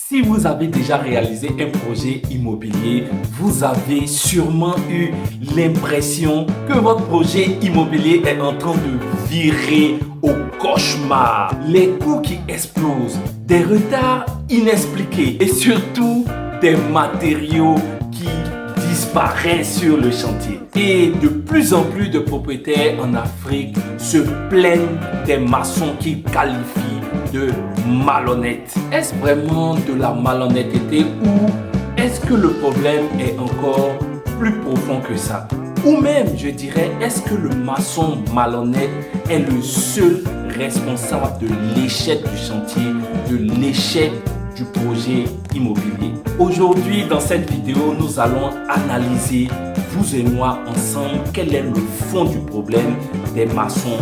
Si vous avez déjà réalisé un projet immobilier, vous avez sûrement eu l'impression que votre projet immobilier est en train de virer au cauchemar. Les coûts qui explosent, des retards inexpliqués et surtout des matériaux qui disparaissent sur le chantier. Et de plus en plus de propriétaires en Afrique se plaignent des maçons qu'ils qualifient de malhonnêtes. Est-ce vraiment de la malhonnêteté ou est-ce que le problème est encore plus profond que ça? Ou même, je dirais, est-ce que le maçon malhonnête est le seul responsable de l'échec du chantier, de l'échec du projet immobilier? Aujourd'hui, dans cette vidéo, nous allons analyser, vous et moi ensemble, quel est le fond du problème des maçons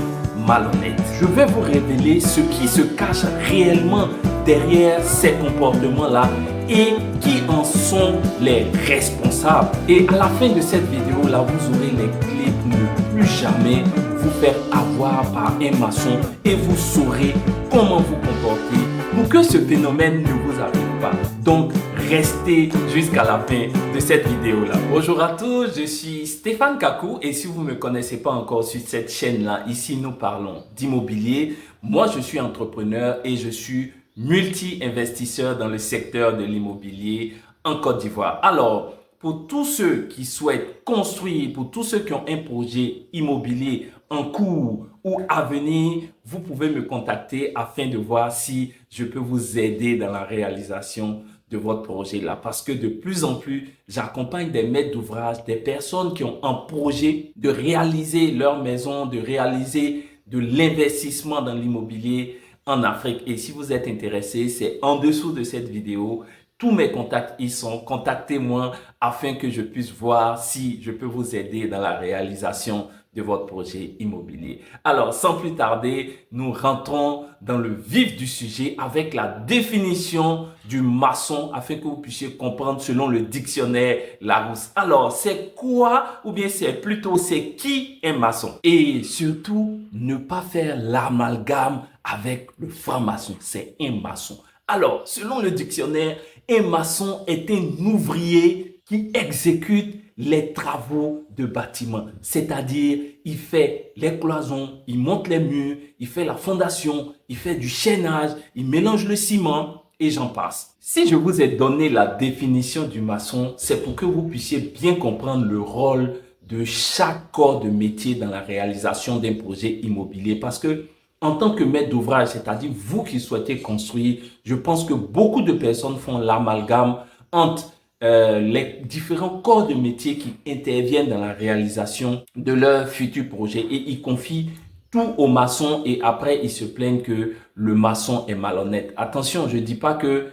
malhonnêtes. Je vais vous révéler ce qui se cache réellement derrière ces comportements-là et qui en sont les responsables. Et à la fin de cette vidéo-là, vous aurez les clés pour ne plus jamais vous faire avoir par un maçon et vous saurez comment vous comporter pour que ce phénomène ne vous arrive pas. Donc, restez jusqu'à la fin de cette vidéo-là. Bonjour à tous, je suis Stéphane Kakou et si vous ne me connaissez pas encore sur cette chaîne-là, ici nous parlons d'immobilier. Moi, je suis entrepreneur et je suis multi-investisseur dans le secteur de l'immobilier en Côte d'Ivoire. Alors, pour tous ceux qui souhaitent construire, pour tous ceux qui ont un projet immobilier en cours ou à venir, vous pouvez me contacter afin de voir si je peux vous aider dans la réalisation de votre projet là. Parce que de plus en plus, j'accompagne des maîtres d'ouvrage, des personnes qui ont un projet de réaliser leur maison, de réaliser de l'investissement dans l'immobilier en Afrique. Et si vous êtes intéressé, c'est en dessous de cette vidéo. Tous mes contacts y sont. Contactez-moi afin que je puisse voir si je peux vous aider dans la réalisation de votre projet immobilier. Alors, sans plus tarder, nous rentrons dans le vif du sujet avec la définition du maçon afin que vous puissiez comprendre selon le dictionnaire Larousse. Alors, c'est quoi ou bien c'est qui un maçon? Et surtout, ne pas faire l'amalgame avec le franc-maçon. C'est un maçon. Alors, selon le dictionnaire, un maçon est un ouvrier qui exécute les travaux de bâtiment. C'est-à-dire, il fait les cloisons, il monte les murs, il fait la fondation, il fait du chaînage, il mélange le ciment et j'en passe. Si je vous ai donné la définition du maçon, c'est pour que vous puissiez bien comprendre le rôle de chaque corps de métier dans la réalisation d'un projet immobilier. Parce que en tant que maître d'ouvrage, c'est-à-dire vous qui souhaitez construire, je pense que beaucoup de personnes font l'amalgame entre les différents corps de métier qui interviennent dans la réalisation de leur futur projet et ils confient tout au maçon et après ils se plaignent que le maçon est malhonnête. Attention, je dis pas que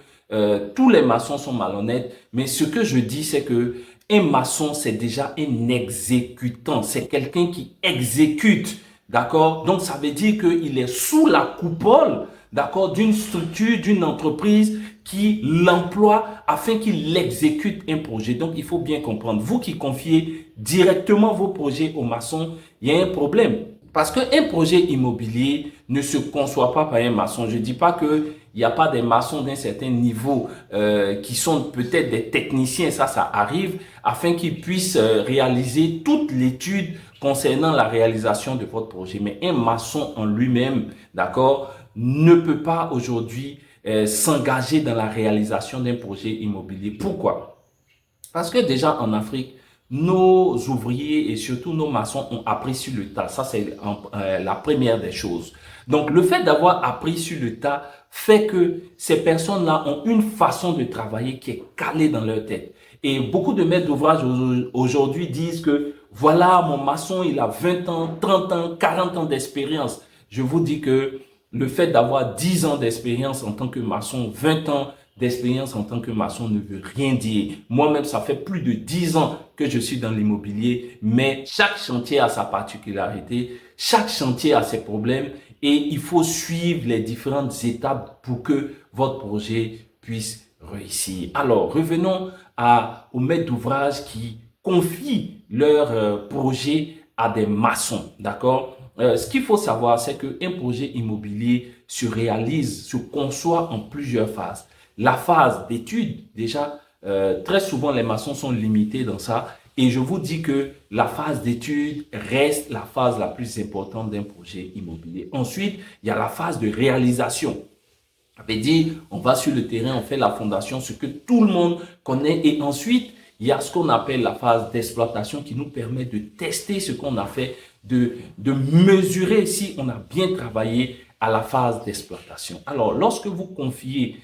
tous les maçons sont malhonnêtes, mais ce que je dis c'est que un maçon c'est déjà un exécutant, c'est quelqu'un qui exécute. D'accord? Donc, ça veut dire qu'il est sous la coupole, d'accord, d'une structure, d'une entreprise qui l'emploie afin qu'il exécute un projet. Donc, il faut bien comprendre. Vous qui confiez directement vos projets aux maçons, il y a un problème. Parce qu'un projet immobilier ne se conçoit pas par un maçon. Je ne dis pas qu'il n'y a pas des maçons d'un certain niveau qui sont peut-être des techniciens, ça arrive, afin qu'ils puissent réaliser toute l'étude concernant la réalisation de votre projet. Mais un maçon en lui-même, d'accord, ne peut pas aujourd'hui s'engager dans la réalisation d'un projet immobilier. Pourquoi? Parce que déjà en Afrique, nos ouvriers et surtout nos maçons ont appris sur le tas. Ça, c'est la première des choses. Donc, le fait d'avoir appris sur le tas fait que ces personnes-là ont une façon de travailler qui est calée dans leur tête. Et beaucoup de maîtres d'ouvrage aujourd'hui disent que voilà, mon maçon, il a 20 ans, 30 ans, 40 ans d'expérience. Je vous dis que le fait d'avoir 10 ans d'expérience en tant que maçon, 20 ans d'expérience en tant que maçon ne veut rien dire. Moi-même, ça fait plus de 10 ans que je suis dans l'immobilier, mais chaque chantier a sa particularité, chaque chantier a ses problèmes et il faut suivre les différentes étapes pour que votre projet puisse réussir. Alors, revenons aux maîtres d'ouvrage qui confient leur projet à des maçons, d'accord? Ce qu'il faut savoir, c'est qu'un projet immobilier se réalise, se conçoit en plusieurs phases. La phase d'étude, déjà, très souvent les maçons sont limités dans ça. Et je vous dis que la phase d'étude reste la phase la plus importante d'un projet immobilier. Ensuite, il y a la phase de réalisation. Ça veut dire, on va sur le terrain, on fait la fondation, ce que tout le monde connaît. Et ensuite, il y a ce qu'on appelle la phase d'exploitation qui nous permet de tester ce qu'on a fait, de mesurer si on a bien travaillé à la phase d'exploitation. Alors, lorsque vous confiez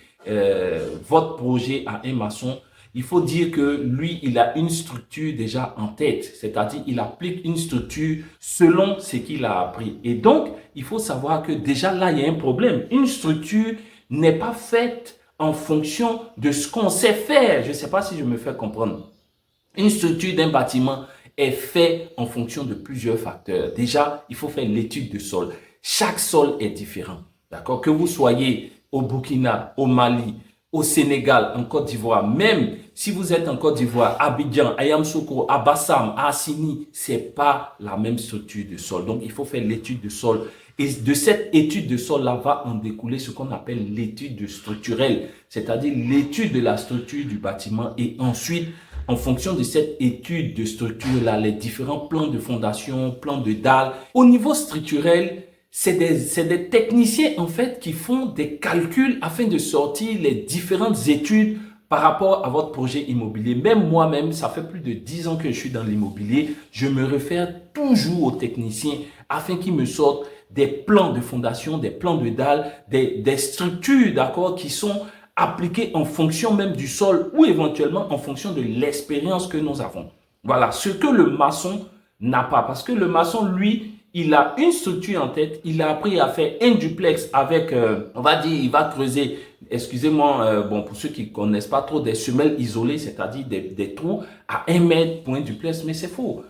votre projet à un maçon, il faut dire que lui, il a une structure déjà en tête, c'est-à-dire il applique une structure selon ce qu'il a appris. Et donc, il faut savoir que déjà là, il y a un problème. Une structure n'est pas faite en fonction de ce qu'on sait faire. Je ne sais pas si je me fais comprendre. Une structure d'un bâtiment est faite en fonction de plusieurs facteurs. Déjà, il faut faire l'étude de sol. Chaque sol est différent. D'accord? Que vous soyez au Burkina, au Mali, au Sénégal, en Côte d'Ivoire, même si vous êtes en Côte d'Ivoire, à Abidjan, à Yamoussoukro, à Bassam, à Assini, c'est pas la même structure de sol. Donc, il faut faire l'étude de sol. Et de cette étude de sol-là va en découler ce qu'on appelle l'étude structurelle, c'est-à-dire l'étude de la structure du bâtiment. Et ensuite, en fonction de cette étude de structure-là, les différents plans de fondation, plans de dalles. Au niveau structurel, c'est des techniciens en fait qui font des calculs afin de sortir les différentes études par rapport à votre projet immobilier. Même moi-même, ça fait plus de 10 ans que je suis dans l'immobilier, je me réfère toujours aux techniciens afin qu'ils me sortent des plans de fondation, des plans de dalles, des structures, d'accord, qui sont appliquées en fonction même du sol ou éventuellement en fonction de l'expérience que nous avons. Voilà, ce que le maçon n'a pas, parce que le maçon, lui, il a une structure en tête, il a appris à faire un duplex avec, on va dire, il va creuser, excusez-moi, bon, pour ceux qui ne connaissent pas trop, des semelles isolées, c'est-à-dire des trous à 1 mètre pour un duplex, mais c'est faux.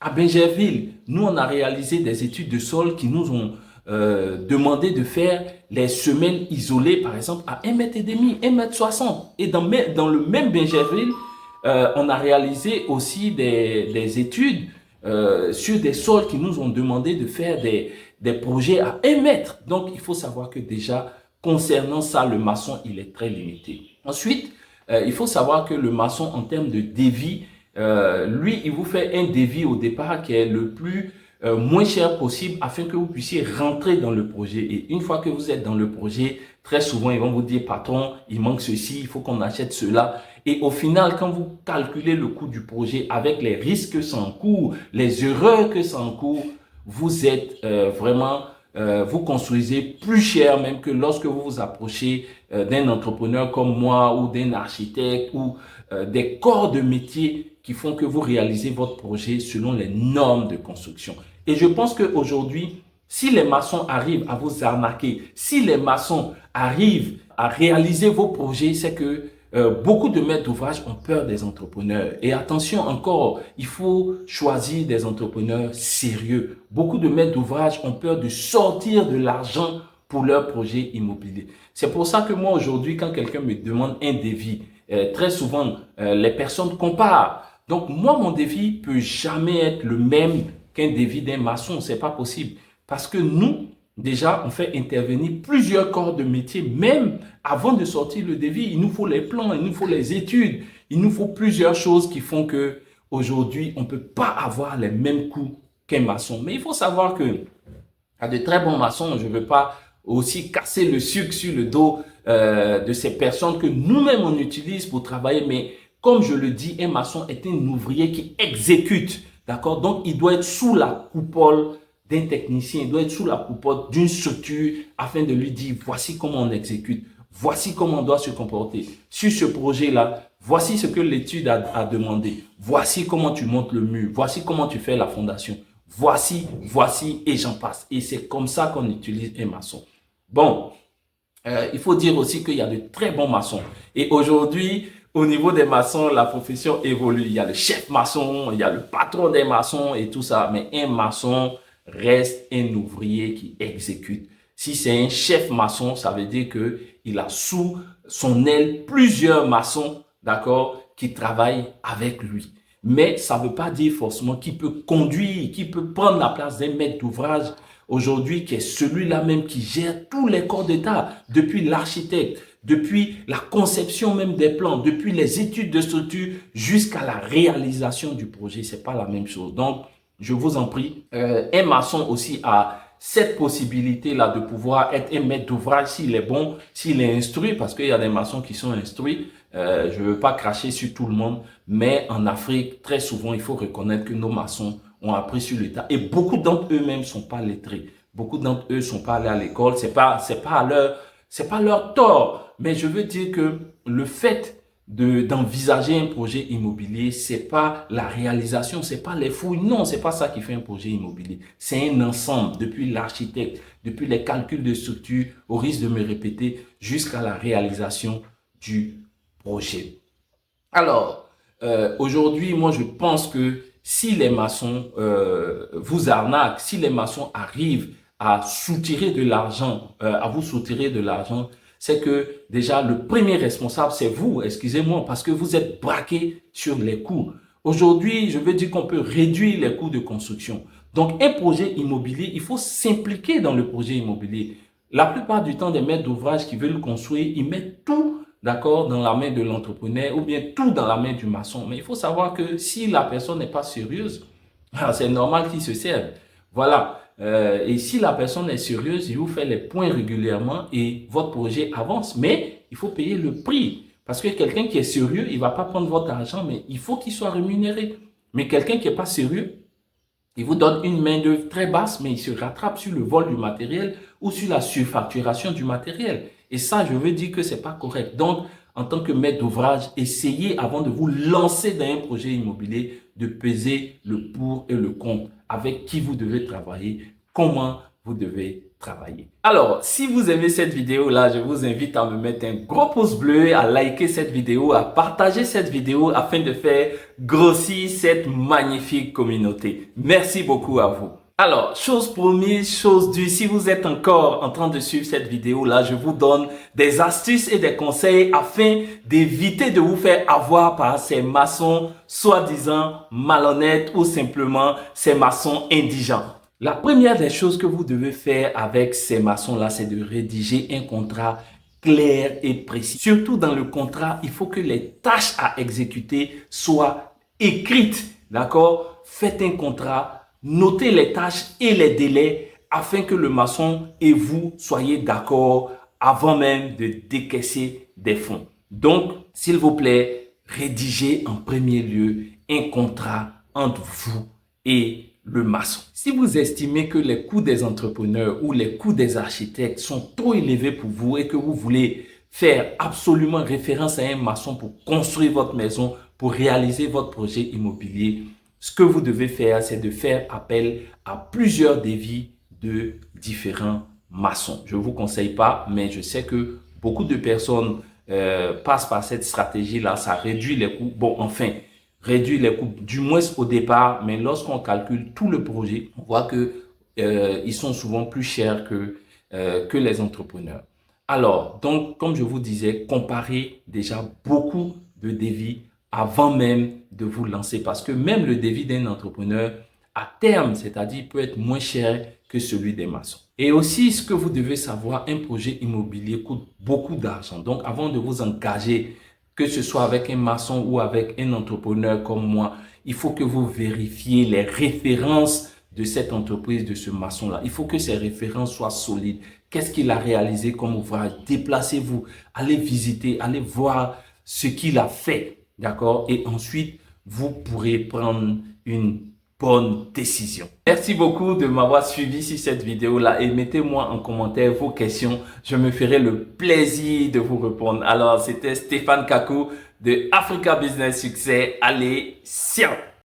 À Bingerville, nous, on a réalisé des études de sol qui nous ont demandé de faire les semelles isolées, par exemple, à 1 mètre et demi, 1 mètre 60. Et dans le même Bingerville, on a réalisé aussi des études sur des sols qui nous ont demandé de faire des projets à 1 mètre. Donc, il faut savoir que déjà, concernant ça, le maçon, il est très limité. Ensuite, il faut savoir que le maçon, en termes de devis, lui, il vous fait un devis au départ qui est le plus moins cher possible afin que vous puissiez rentrer dans le projet. Et une fois que vous êtes dans le projet, très souvent, ils vont vous dire, patron, il manque ceci, il faut qu'on achète cela. Et au final, quand vous calculez le coût du projet avec les risques que ça encourt, les erreurs que ça encourt, vous êtes vraiment, vous construisez plus cher même que lorsque vous vous approchez d'un entrepreneur comme moi ou d'un architecte ou des corps de métier qui font que vous réalisez votre projet selon les normes de construction. Et je pense qu'aujourd'hui, si les maçons arrivent à vous arnaquer, si les maçons arrivent à réaliser vos projets, c'est que beaucoup de maîtres d'ouvrage ont peur des entrepreneurs. Et attention encore, il faut choisir des entrepreneurs sérieux. Beaucoup de maîtres d'ouvrage ont peur de sortir de l'argent pour leur projet immobilier. C'est pour ça que moi aujourd'hui, quand quelqu'un me demande un devis, très souvent les personnes comparent. Donc moi, mon devis peut jamais être le même qu'un devis d'un maçon. C'est pas possible. Parce que nous, déjà, on fait intervenir plusieurs corps de métier. Même avant de sortir le devis, il nous faut les plans, il nous faut les études, il nous faut plusieurs choses qui font que aujourd'hui, on ne peut pas avoir les mêmes coûts qu'un maçon. Mais il faut savoir que il y a de très bons maçons. Je ne veux pas aussi casser le sucre sur le dos de ces personnes que nous-mêmes on utilise pour travailler. Mais comme je le dis, un maçon est un ouvrier qui exécute. D'accord? Donc, il doit être sous la coupole d'un technicien, il doit être sous la coupole d'une structure afin de lui dire voici comment on exécute, voici comment on doit se comporter. Sur ce projet-là, voici ce que l'étude a demandé, voici comment tu montes le mur, voici comment tu fais la fondation, voici, et j'en passe. Et c'est comme ça qu'on utilise un maçon. Bon, il faut dire aussi qu'il y a de très bons maçons. Et aujourd'hui, au niveau des maçons, la profession évolue. Il y a le chef maçon, il y a le patron des maçons et tout ça. Mais un maçon reste un ouvrier qui exécute. Si c'est un chef maçon, ça veut dire que il a sous son aile plusieurs maçons, d'accord, qui travaillent avec lui. Mais ça ne veut pas dire forcément qu'il peut conduire, qu'il peut prendre la place d'un maître d'ouvrage aujourd'hui, qui est celui-là même qui gère tous les corps d'État, depuis l'architecte, depuis la conception même des plans, depuis les études de structure jusqu'à la réalisation du projet. C'est pas la même chose. Donc, je vous en prie, un maçon aussi a cette possibilité-là de pouvoir être un maître d'ouvrage s'il est bon, s'il est instruit, parce qu'il y a des maçons qui sont instruits. Je ne veux pas cracher sur tout le monde, mais en Afrique, très souvent, il faut reconnaître que nos maçons ont appris sur le tas. Et beaucoup d'entre eux-mêmes ne sont pas lettrés. Beaucoup d'entre eux ne sont pas allés à l'école. C'est pas leur tort. Mais je veux dire que le fait d'envisager un projet immobilier, c'est pas la réalisation, c'est pas les fouilles. Non, c'est pas ça qui fait un projet immobilier. C'est un ensemble, depuis l'architecte, depuis les calculs de structure, au risque de me répéter, jusqu'à la réalisation du projet. Alors, aujourd'hui, moi, je pense que si les maçons vous arnaquent, si les maçons arrivent à soutirer de l'argent, à vous soutirer de l'argent, c'est que déjà le premier responsable, c'est vous, excusez-moi, parce que vous êtes braqué sur les coûts. Aujourd'hui, je veux dire qu'on peut réduire les coûts de construction. Donc, un projet immobilier, il faut s'impliquer dans le projet immobilier. La plupart du temps, des maîtres d'ouvrage qui veulent construire, ils mettent tout, d'accord, dans la main de l'entrepreneur ou bien tout dans la main du maçon. Mais il faut savoir que si la personne n'est pas sérieuse, c'est normal qu'il se serve. Voilà. Et si la personne est sérieuse, il vous fait les points régulièrement et votre projet avance. Mais il faut payer le prix. Parce que quelqu'un qui est sérieux, il ne va pas prendre votre argent, mais il faut qu'il soit rémunéré. Mais quelqu'un qui n'est pas sérieux, il vous donne une main-d'œuvre très basse, mais il se rattrape sur le vol du matériel ou sur la surfacturation du matériel. Et ça, je veux dire que ce n'est pas correct. Donc, en tant que maître d'ouvrage, essayez avant de vous lancer dans un projet immobilier de peser le pour et le contre, avec qui vous devez travailler, comment vous devez travailler. Alors, si vous aimez cette vidéo-là, je vous invite à me mettre un gros pouce bleu, à liker cette vidéo, à partager cette vidéo afin de faire grossir cette magnifique communauté. Merci beaucoup à vous. Alors, chose promise, chose due, si vous êtes encore en train de suivre cette vidéo-là, je vous donne des astuces et des conseils afin d'éviter de vous faire avoir par ces maçons soi-disant malhonnêtes ou simplement ces maçons indigents. La première des choses que vous devez faire avec ces maçons-là, c'est de rédiger un contrat clair et précis. Surtout dans le contrat, il faut que les tâches à exécuter soient écrites, d'accord? Faites un contrat. Notez les tâches et les délais afin que le maçon et vous soyez d'accord avant même de décaisser des fonds. Donc, s'il vous plaît, rédigez en premier lieu un contrat entre vous et le maçon. Si vous estimez que les coûts des entrepreneurs ou les coûts des architectes sont trop élevés pour vous et que vous voulez faire absolument référence à un maçon pour construire votre maison, pour réaliser votre projet immobilier, ce que vous devez faire, c'est de faire appel à plusieurs devis de différents maçons. Je ne vous conseille pas, mais je sais que beaucoup de personnes passent par cette stratégie-là. Ça réduit les coûts. Bon, enfin, réduit les coûts du moins au départ, mais lorsqu'on calcule tout le projet, on voit que ils sont souvent plus chers que les entrepreneurs. Alors, donc, comme je vous disais, comparez déjà beaucoup de devis avant même de vous lancer, parce que même le devis d'un entrepreneur à terme, c'est-à-dire peut être moins cher que celui des maçons. Et aussi, ce que vous devez savoir, un projet immobilier coûte beaucoup d'argent. Donc, avant de vous engager, que ce soit avec un maçon ou avec un entrepreneur comme moi, il faut que vous vérifiez les références de cette entreprise, de ce maçon-là. Il faut que ces références soient solides. Qu'est-ce qu'il a réalisé comme ouvrage? Déplacez-vous, allez visiter, allez voir ce qu'il a fait. D'accord? Et ensuite, vous pourrez prendre une bonne décision. Merci beaucoup de m'avoir suivi sur cette vidéo-là et mettez-moi en commentaire vos questions. Je me ferai le plaisir de vous répondre. Alors, c'était Stéphane Kakou de Africa Business Succès. Allez, ciao!